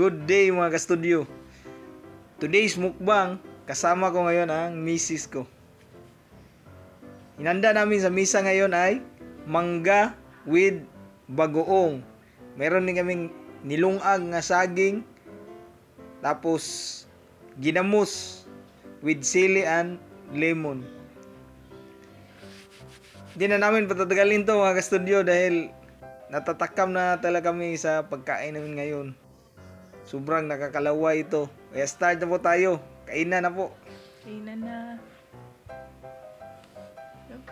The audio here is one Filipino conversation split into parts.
Good day mga ka-studio. Today's mukbang, kasama ko ngayon ang misis ko. Hinanda namin sa misa ngayon ay mangga with bagoong. Meron din kaming nilungag nga saging, tapos ginamos with sili and lemon. Hindi na namin patatagalin to mga ka-studio dahil natatakam na talaga kami sa pagkain namin ngayon. Sobrang nakakalaway ito. Kaya start na po tayo. Kainan na po. Kainan na. Yup.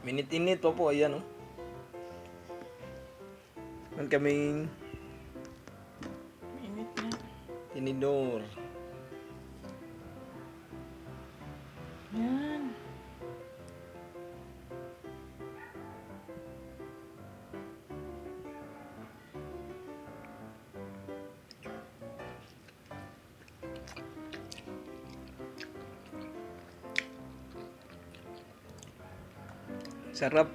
Minute-init pa po. Ayan, oh. Meron kaming Mainit na. tinidor. Yan. Sarap.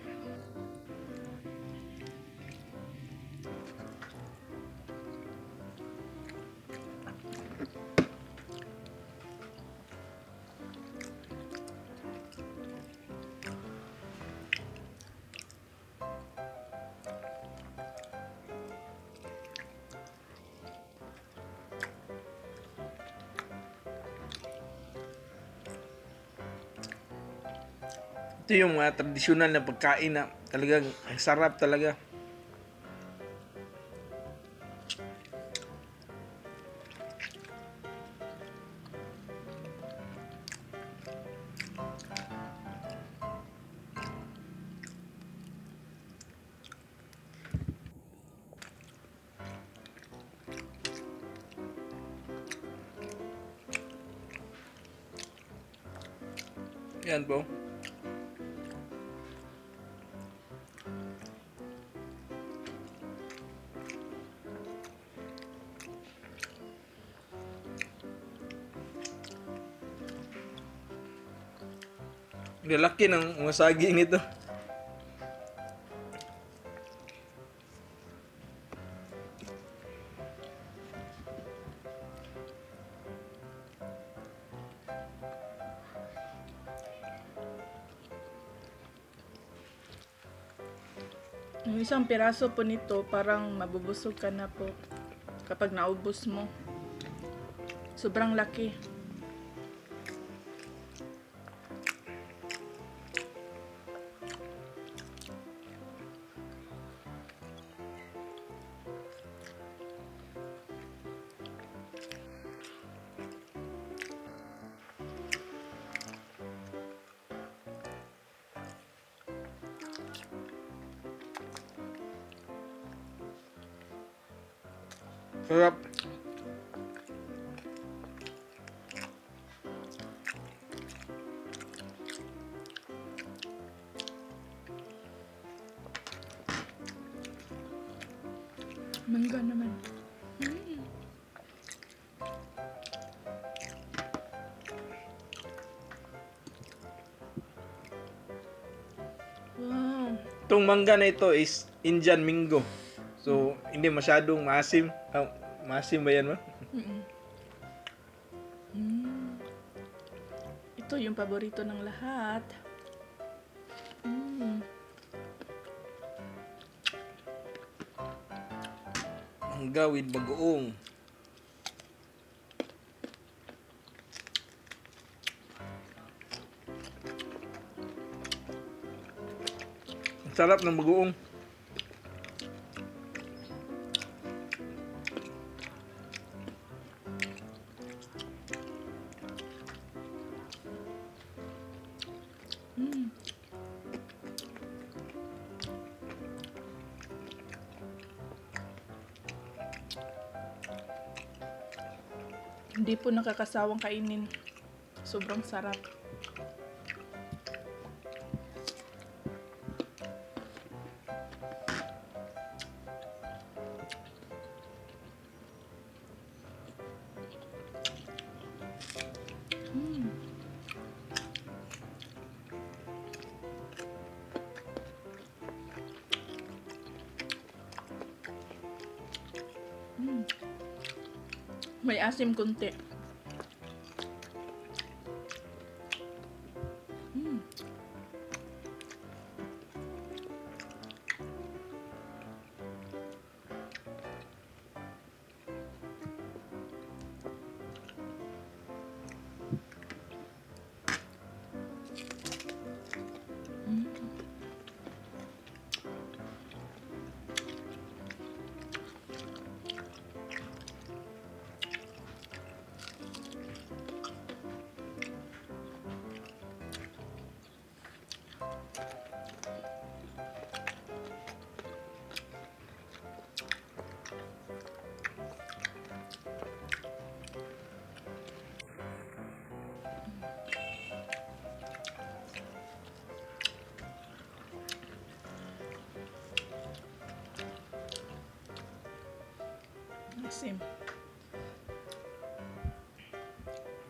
Ito yung mga tradisyonal na pagkain na talagang ang sarap talaga. Yan po. Lalaki ng mga saging nito. Yung isang piraso po nito, parang mabubusog ka na po kapag naubos mo. Sobrang laki. Sarap. Mangga naman. Wow. Itong mangga na ito is Indian Mingo. So, hindi masyadong maasim. Maasim ba yan, ma? Ito yung paborito ng lahat. Mangga with bagoong. Ang sarap ng bagoong. Hindi po nakakasawang kainin. Sobrang sarap. May asim kunti. Asim.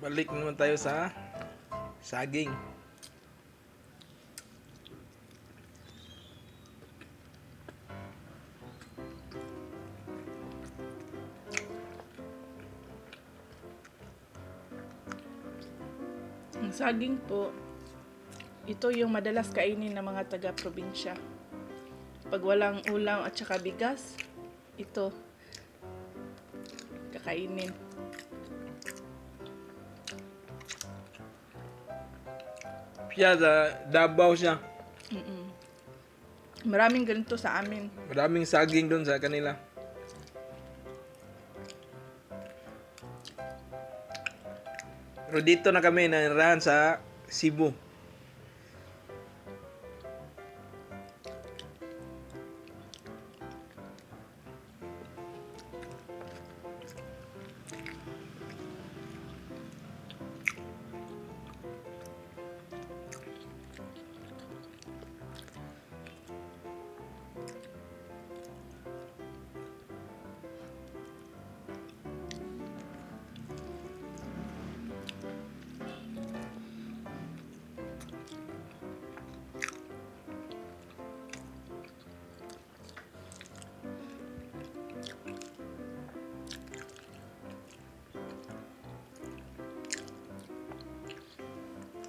Balik naman tayo sa saging. Ang saging po, ito yung madalas kainin ng mga taga-probinsya. Pag walang ulam at saka bigas, ito kakainin. Siya sa Davao siya. Maraming ganito sa amin. Maraming saging doon sa kanila. Pero dito na kami nanirahan sa Cebu.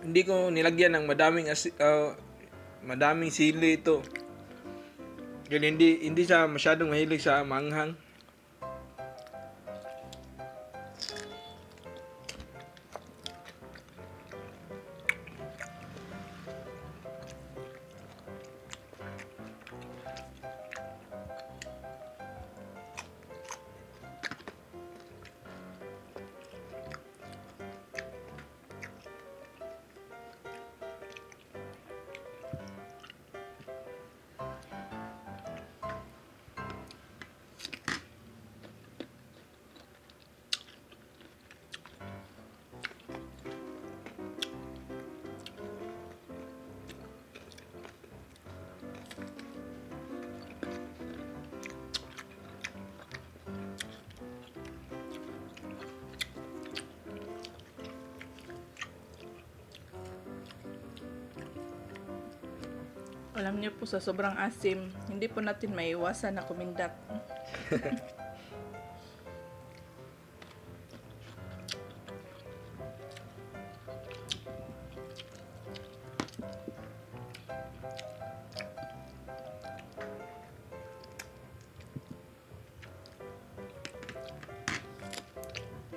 Hindi ko nilagyan ng madaming sili ito. Kaya hindi siya masyadong mahilig sa manghang. Alam niyo po, sa sobrang asim, hindi po natin maiwasan na kumindat.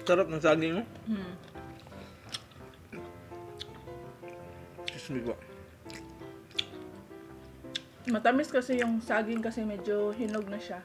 Sarap ng saging, no? Hmm. Excuse me po. Matamis kasi yung saging kasi medyo hinog na siya.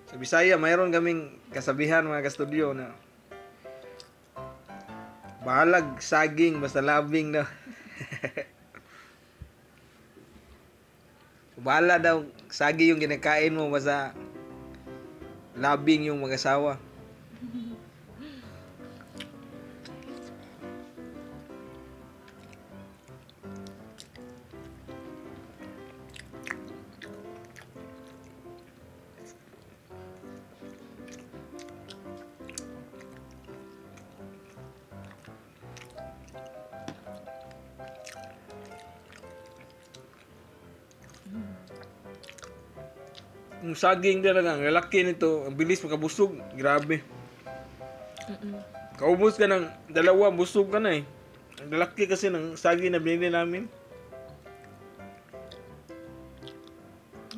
Sa Bisaya, mayroon kaming kasabihan mga kastudyo na bahalag saging basta labing daw. Bahala daw saging yung kinakain mo basta labing yung mag-asawa. Yung saging talaga, ang lalaki nito, ang bilis makabusog, grabe. Kaubos ka ng dalawa, busog ka na eh. Ang lalaki kasi ng saging na binili namin.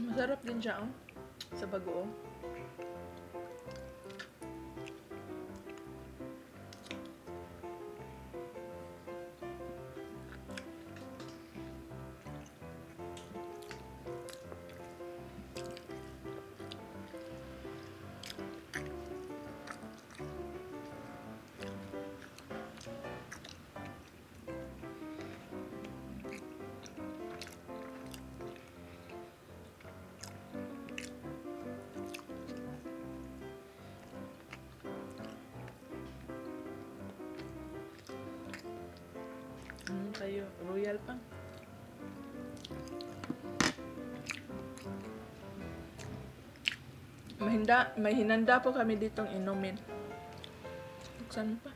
Masarap din siya, oh. Sa bagoong. Tayo, royal pa. May hinanda po kami ditong inumin. Buksan mo pa.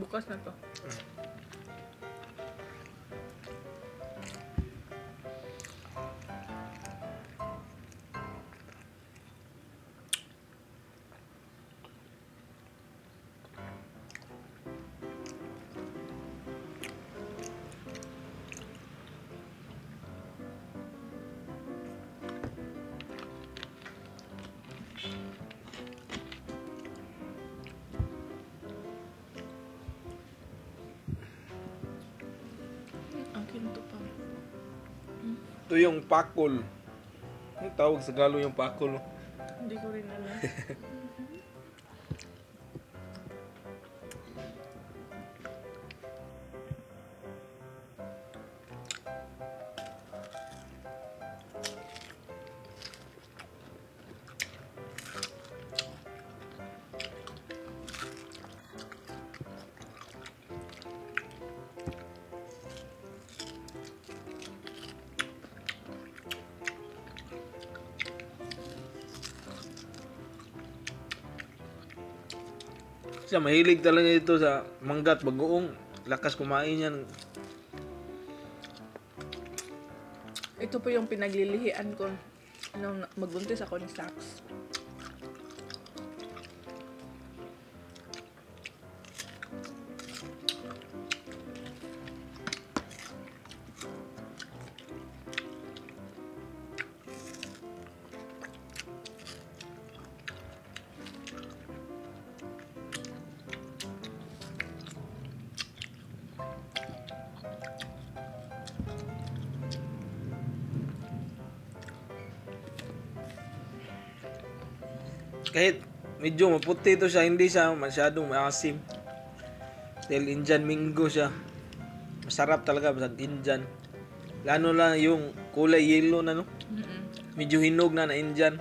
Bukas na to. Ang kinto pa. Ito yung pakol. Ang tawag sa Tagalog yung pakol. Hindi ko rin alam. Siya mahilig talaga ito sa manggat bagoong. Lakas kumain yan. Ito po yung pinaglilihian ko nung magbuntis ako ni Sax. Kahit medyo maputi ito siya, hindi siya masyadong maasim. Dahil Indian Mingo siya. Masarap talaga sa Indian. Lalo lang yung kulay yellow na no. Medyo hinog na Indian.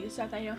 Isa tayo.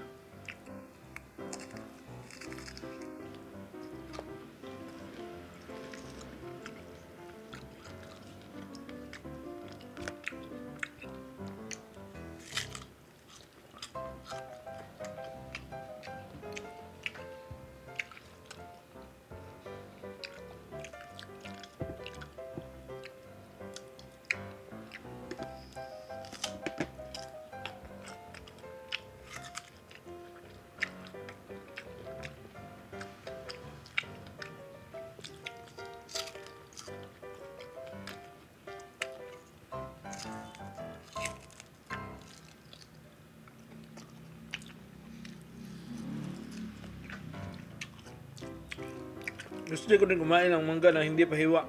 Gusto ko din kumain ng mangga na hindi pa hiwa.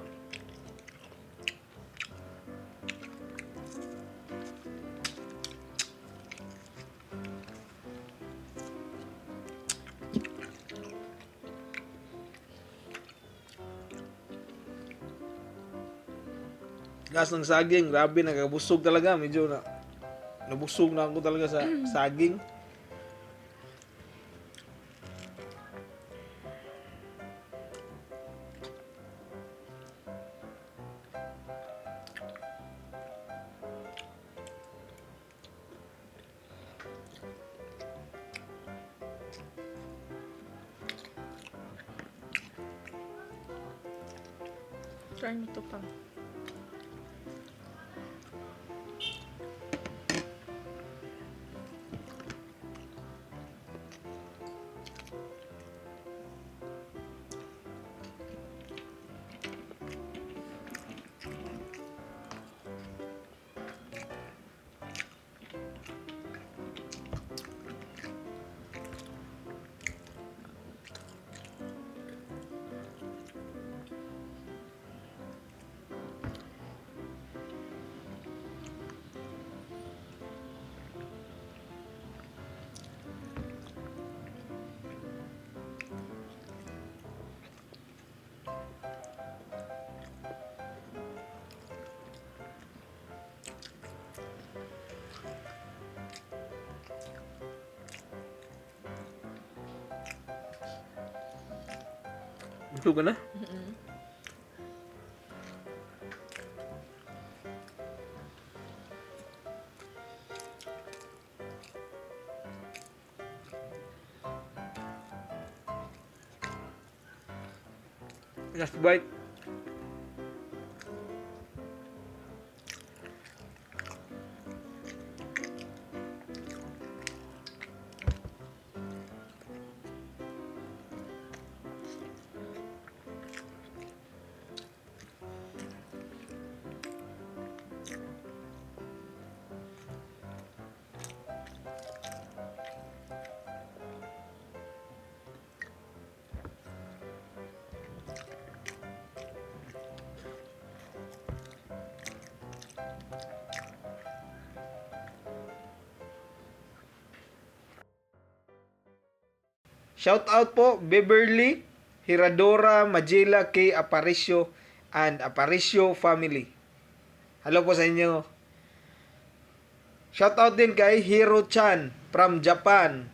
Gas ng saging, grabe, nagabusog talaga. Medyo nabusog na ako talaga sa saging. Try mo to pang. Busog ka na? Last bite. Shout out po Beverly, Hiradora, Magila, K. Aparicio, and Aparicio family. Hello po sa inyo. Shout out din kay Hiro Chan from Japan.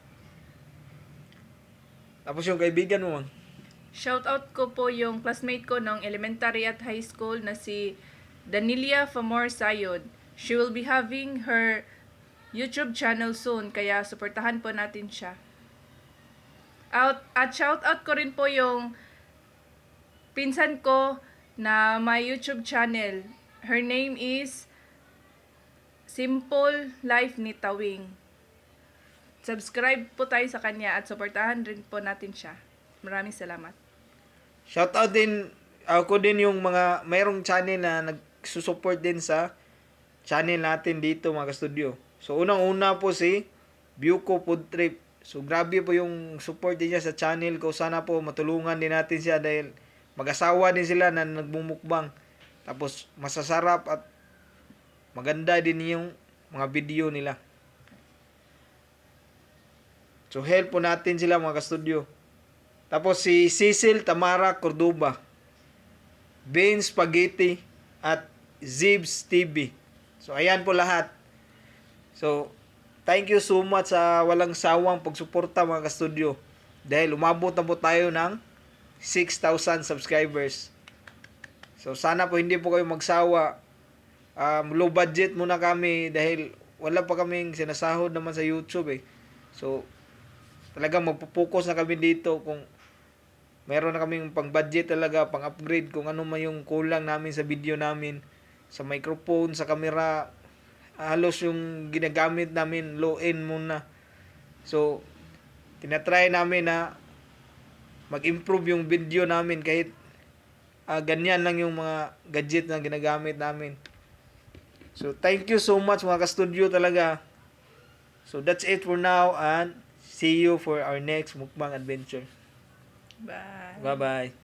Tapos yung kaibigan mo, mang. Shoutout ko po yung classmate ko nung elementary at high school na si Danilia Famor Sayod. She will be having her YouTube channel soon, kaya suportahan po natin siya. At shoutout ko rin po yung pinsan ko na may YouTube channel. Her name is Simple Life ni Tawing. Subscribe po tayo sa kanya at suportahan rin po natin siya. Maraming salamat. Shout out din ako din yung mga mayroong channel na nagsusupport din sa channel natin dito mga studio. So unang-una po si Buko Food Trip. So grabe po yung support din niya sa channel ko. Sana po matulungan din natin siya dahil mag-asawa din sila na nagmumukbang. Tapos masasarap at maganda din yung mga video nila. So help po natin sila mga ka-studio. Tapos si Cecil Tamara Cordoba, Bean Spaghetti at Zibs TV. So ayan po lahat. So thank you so much sa walang sawang pagsuporta mga ka-studio. Dahil umabot na po tayo ng 6,000 subscribers. So sana po hindi po kayo magsawa. Low budget muna kami dahil wala pa kaming sinasahod naman sa YouTube eh. So talagang magpo-focus na kami dito kung meron na kaming pang-budget talaga, pang-upgrade kung ano man yung kulang namin sa video namin, sa microphone, sa camera. Halos yung ginagamit namin low-end muna. So tinatry namin na mag-improve yung video namin kahit ganyan lang yung mga gadget na ginagamit namin. So thank you so much mga ka-studio talaga. So that's it for now and see you for our next mukbang adventure. Bye. Bye-bye.